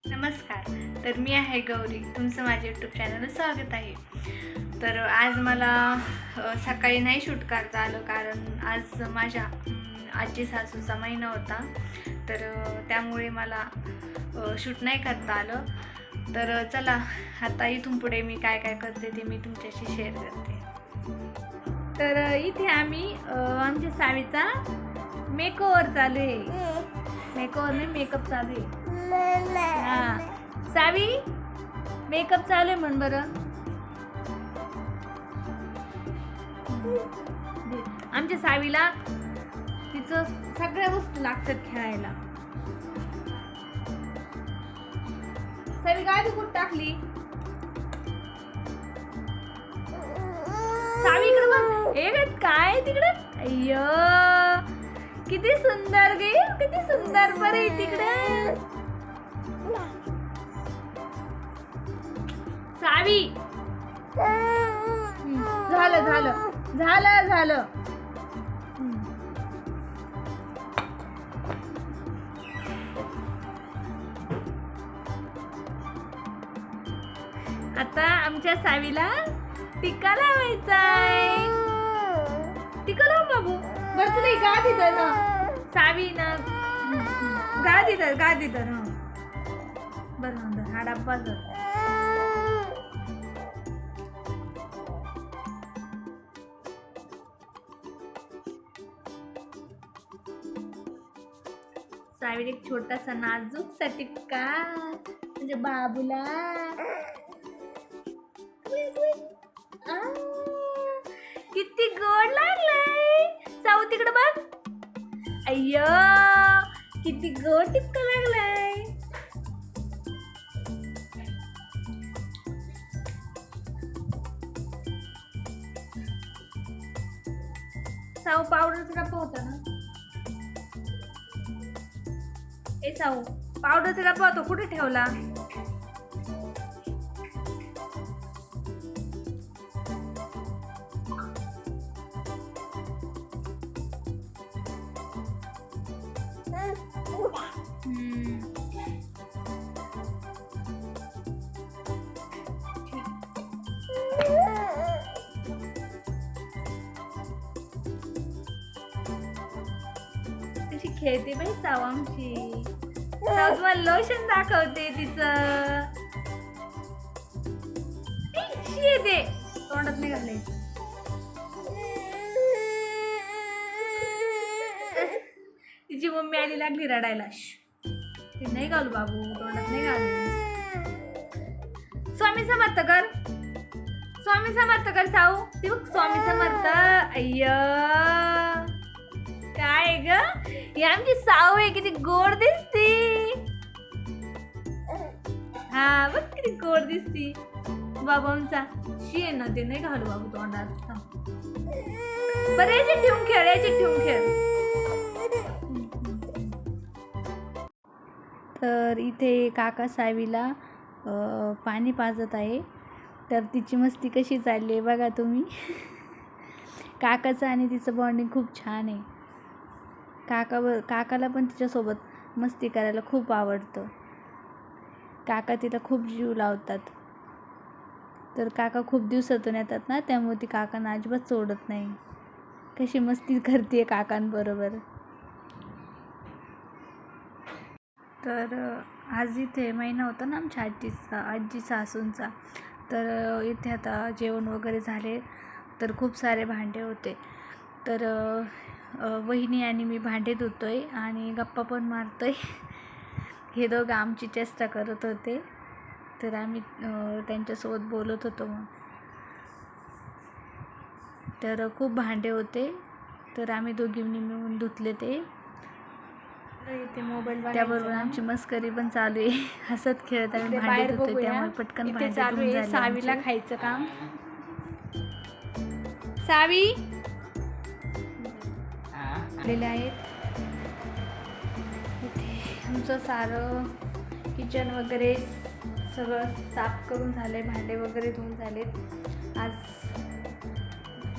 नमस्कार. तर मी आहे गौरी. तुमचं माझ्या यूट्यूब चॅनलला स्वागत आहे. तर आज मला सकाळी नाही शूट करता आलं कारण आज माझ्या आजी सासूचा महिना होता. तर त्यामुळे मला शूट नाही करता आलं. तर चला आता इथून पुढे मी काय काय करते ते मी तुमच्याशी शेअर करते. तर इथे आम्ही आमच्या सावीचा मेकओव्हर चालू आहे. मेकओव्हर नाही, मेकअप चालू आहे. हा सावी, मेकअप चालू आहे म्हण बरं. आमच्या सावीला तिचं सगळ्या वस्तू लागतात खेळायला. सावी गाडी कुठं टाकली? सावी इकडे बघ. हे काय तिकडं? अय्यो किती सुंदर गे, किती सुंदर बरं तिकडं. सावी झालं झालं झालं झालं. आता आमच्या सावीला टिक्का लावायचा आहे. टिक्का लाव बाबू. बरं तुला गा दिलं ना सावी ना, गा दिलं ना. बरं हा डब्बा जर सावीला एक छोटासा नाजूकसा टिक्का म्हणजे बाबूला. किती गोड लागलाय. साऊ तिकडे बघ. अय्यो किती गोड टिक्का लागलाय. साऊ पावडरचा डब्बा होता ना. ए साऊ, पावडरचा डब्बा होता कुठे ठेवला? कशी खेळते बाई साव आमची. साव तुम्हाला लोशन दाखवते तिचं. येते तोंडात नाही घालायचं. तिची मम्मी आली लागली रडायला. ते नाही घालू बाबू, तोंडात नाही घालू. स्वामी समर्थ कर, स्वामी समर्थ कर साऊ. ती बघ स्वामी समर्थ. अय्य काय ग, ही आमची साऊ आहे. किती गोड दिसती. हा बघ किती गोड दिसती. बाबू आमचा शी आहे ना, ते नाही घालू बाबू तोंडात. बरं याच्यात ठेवून खेळ, याच्यात ठेवून खेळ. तर इथे काका सावीला पाणी पाजत आहे. तर तिची मस्ती कशी चालली आहे बघा तुम्ही. काकाचं आणि तिचं बॉन्डिंग खूप छान आहे. काकाला पण तिच्यासोबत मस्ती करायला खूप आवडतं. काका तिला खूप जीव लावतात. तर काका खूप दिवसातून येतात ना, त्यामुळे ती काकांना अजिबात सोडत नाही. कशी मस्ती करते काकांबरोबर. तर आज इथे महिना होता ना आमच्या आजी सासूंचा. तर इथे आता जेवण वगैरे झाले. तर खूप सारे भांडे होते. तर वहिनी आणि मी भांडे धुतोय आणि गप्पा पण मारतोय. हे दोघं आमची चेष्टा करत होते. तर आम्ही त्यांच्यासोबत बोलत होतो. मग तर खूप भांडे होते. तर आम्ही दोघींनी मिळून धुतले ते. इथे मोबाईल त्याबरोबर आमची मस्करी पण चालू आहे. हसत खेळत आम्ही भांडे धुतोय. त्यामुळे पटकन भांडे चालू आहे सावीला खायचं काम. सावी आलेले आहेत. इथे आमचं सारं किचन वगैरे सगळं साफ करून झाले. भांडे वगैरे धुवून झालेत. आज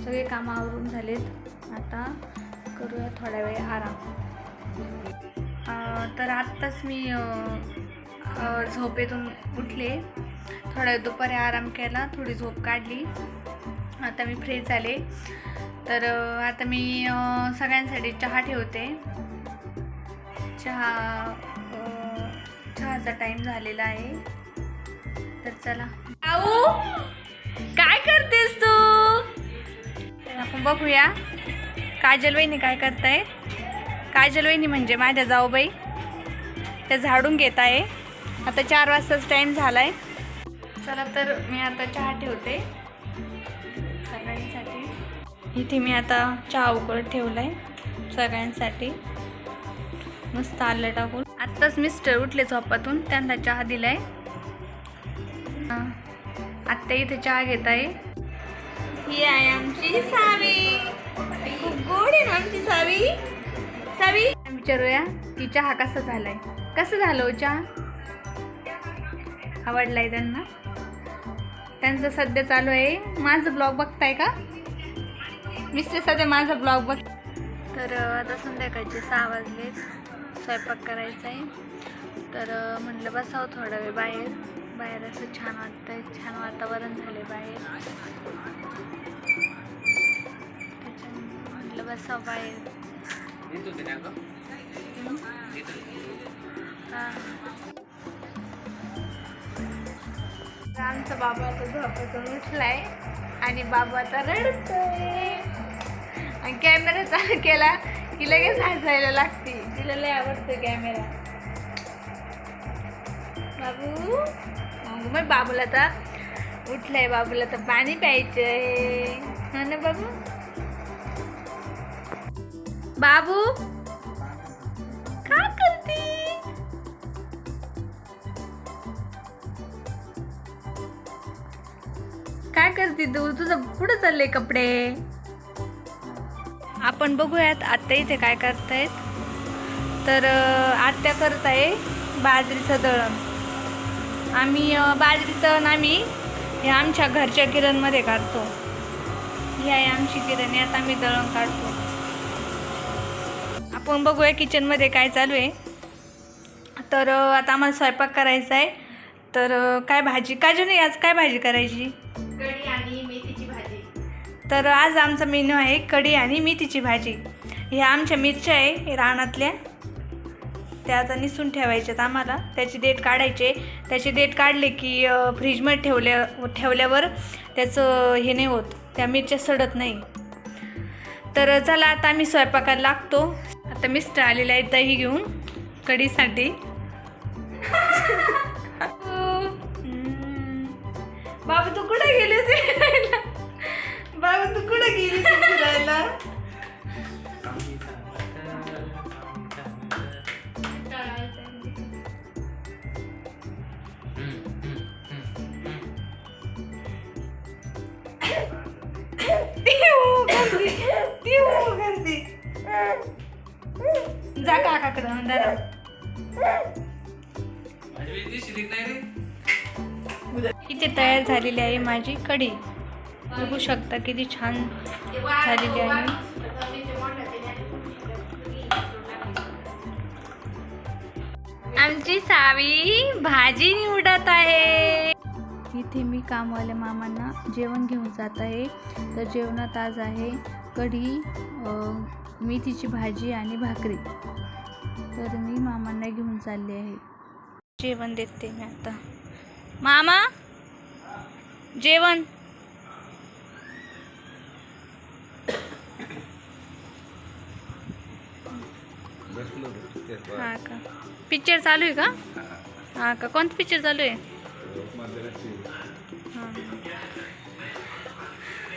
सगळे कामं आवरून झालेत. आता करूया थोडा वेळ आराम. तर आत्ताच मी झोपेतून उठले, थोडा दुपारी आराम केला, थोडी झोप काढली. आता मी फ्रेश झाले. तर आता मी सगळ्यांसाठी चहा ठेवते. चहाचा टाईम झालेला आहे. तर चला. आऊ, काय करतेस तू? आपण बघूया काजल वहिनी काय करताय. काजल वहिनी म्हणजे माझ्या जाऊबाई, त्या झाडून घेत आहे. आता 4 वाजताच टाईम झालाय. चला तर मी आता चहा ठेवते सगळ्यांसाठी. इथे मी आता चहा उकळत ठेवलाय सगळ्यांसाठी, मस्त आलं टाकून. आत्ताच मिस्टर उठले झोपातून, त्यांना चहा दिलाय. आत्ता इथे चहा घेत आहे. ही आहे आमची सावी. खूप गोड आहे ना आमची सावी. सावी, विचारूया की चहा कसा झालाय. कसं झालं हो चहा? आवडलाय त्यांना. त्यांचं सध्या चालू आहे, माझं ब्लॉग बघताय का मिस्टर? सध्या माझा ब्लॉग बघ. तर आता संध्याकाळचे 6 वाजले, स्वयंपाक करायचा आहे. तर म्हटलं बसावं थोडा वेळ बाहेर. बाहेर असं छान वाटतंय, छान वातावरण झाले बाहेर. त्याच्यामुळे म्हटलं बसावं बाहेर. आमचा बाबा आता झोपेतून उठलाय आणि बाबा आता रडतोय. आणि कॅमेरा चालू केला की लगेच हसायला लागते. तिला लय आवडतो कॅमेरा. बाबू मग बाबूला तर उठलाय, बाबूला तर पाणी प्यायचंय. हा ना बाबू? बाबू काय करते? काय करते तू? तुझं पुढे चालले कपडे. आपण बघूयात आत्या इथे काय करतायत. तर आत्या करत आहे बाजरीचं दळण. आम्ही बाजरीचं दळण हे आमच्या घरच्या किरणमध्ये काढतो. ही आहे आमची किरण, यात आम्ही दळण काढतो. आपण बघूया किचनमध्ये काय चालू आहे. तर आता आम्हाला स्वयंपाक करायचा आहे. तर काय भाजी काजूने आज काय भाजी करायची? कढी आणि मेथीची भाजी. तर आज आमचा मेनू आहे कढी आणि मेथीची भाजी. ह्या आमच्या मिरच्या आहे रानातल्या, त्या आता निसून ठेवायच्यात आम्हाला. त्याची देठ काढायचे. त्याची देठ काढले की फ्रीजमध्ये ठेवल्यावर त्याचं हे नाही होत, त्या मिरच्या सडत नाही. तर चला आता आम्ही स्वयंपाकाला लागतो. आता मिस्टर आलेले आहेत दही घेऊन कढीसाठी. बाबा तू कुठे गेली फिरायला? बाबा तू कुठे गेली फिरायला? जा काकाकडं जरा. इथे तयार झालेली आहे माझी कढी. बघू शकता किती छान झालेली आहे. आमची सावी भाजी निवडत आहे. इथे मी कामवाल्या मामांना जेवण घेऊन जात आहे. तर जेवणात आज आहे कढी, मेथीची भाजी आणि भाकरी. तर मी मामांना घेऊन चालले आहे. जेवण देते मी आता. मामा जेवण. हा का? पिक्चर चालू आहे का? हा का? कोणतं पिक्चर चालू आहे?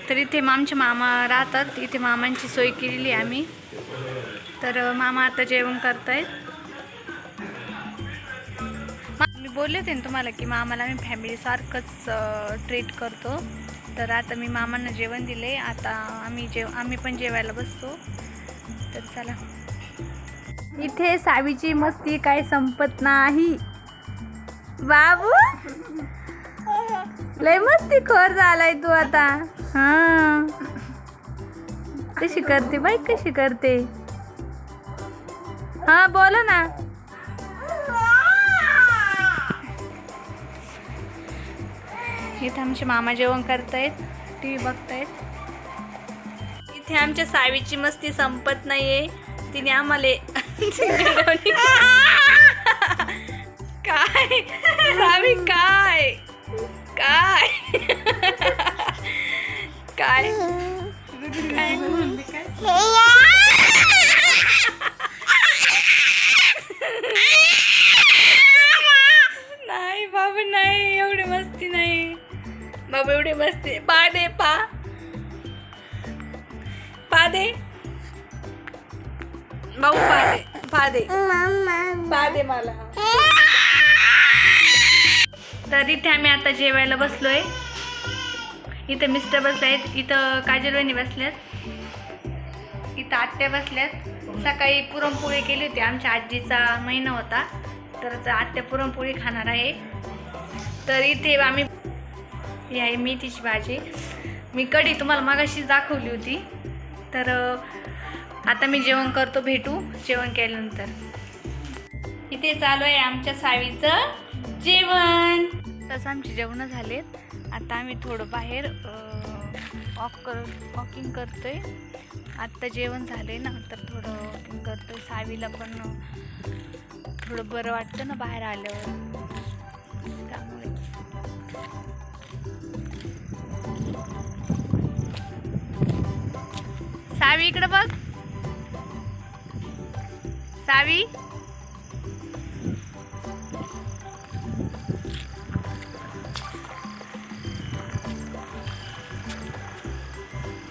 तर इथे आमचे मामा राहतात. इथे मामांची सोय केलेली आहे आम्ही. तर मामा आता जेवण करतायत. मी बोलले होते ना तुम्हाला की मामाला मी फॅमिलीसारखंच ट्रीट करतो. तर आता मी मामांना जेवण दिले. आता आम्ही पण जेवायला बसतो. तर चला. इथे सावीची मस्ती काय संपत नाही. बाबू लय मस्ती खोर झालाय तू आता. हा कशी करते बाई, कशी करते. हा बोला ना. इथे आमचे मामा जेवण करतायत, टी व्ही बघतायत. इथे आमच्या सावीची मस्ती संपत नाहीये. तिने आम्हाला काय सावी काय काय काय काय नाही बाबा, नाही एवढी मस्ती नाही बाबा, एवढी मस्ती. पा दे, पा दे भाऊ, पा दे मला. तर इथे आम्ही आता जेवायला बसलोय. इथं मिस्टर बसलेत, इथं काजल वहिनी बसल्यात, इथं आत्या बसल्यात. सकाळी पुरणपोळी केली होती, आमच्या आजीचा महिना होता, तर आत्या पुरणपोळी खाणार आहे. तर इथे आम्ही ही आहे मेथीची भाजी. मी कढी तुम्हाला मगाशीच दाखवली होती. तर आता मी जेवण करतो, भेटू जेवण केल्यानंतर. इथे चालू आहे आमच्या सावीचं जेवण. तसं आमचे जेवण झालेत. आता आम्ही थोडं बाहेर वॉकिंग करतोय. आत्ता जेवण झालंय ना, तर थोडं वॉकिंग करतोय. सावीला पण थोडं बरं वाटतं ना बाहेर आल्यावर, त्यामुळे. सावी इकडे बघ, सावी.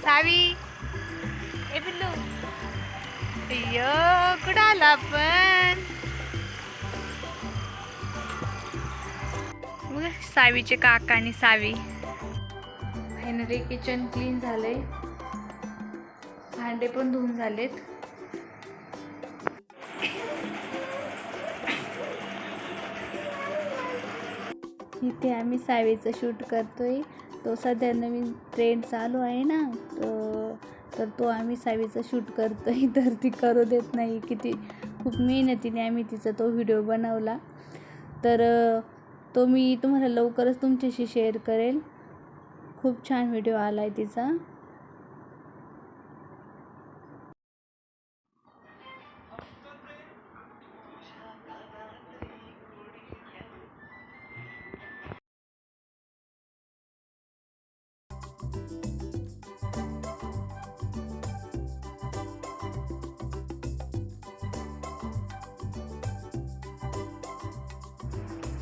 सावी, ए पिल्लू, अय्यो कुठं आला आपण. सावीचे काका आणि सावी. फायनली किचन क्लीन झालंय, भांडे पण धुवून झालेत. इथे आम्ही सावीचं शूट करतोय. तो सध्या नवीन ट्रेंड चालू आहे ना, तर तो आम्ही सावीचं शूट करतोय. तर ती करू देत नाही. खूप मेहनतीने आम्ही तिचा तो व्हिडिओ बनवला. तर तो मी तुम्हाला लवकरच तुमच्याशी शेअर करेल. खूप छान व्हिडिओ आला आहे तिचा.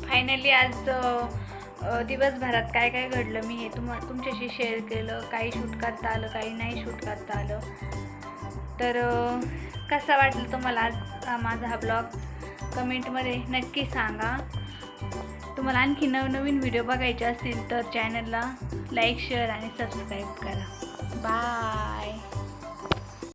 फायनली आज दिवसभरात काय काय घडलं मी हे तुमच्याशी शेअर केलं. काही शूट करता आलं, काही नाही शूट करता आलं. तर कसा वाटलं तुम्हाला आज माझा हा ब्लॉग, कमेंटमध्ये नक्की सांगा. तुम्हाला आणखी नवनवीन व्हिडिओ बघायचे असतील तर चॅनलला लाईक, शेअर आणि सबस्क्राईब करा. बाय.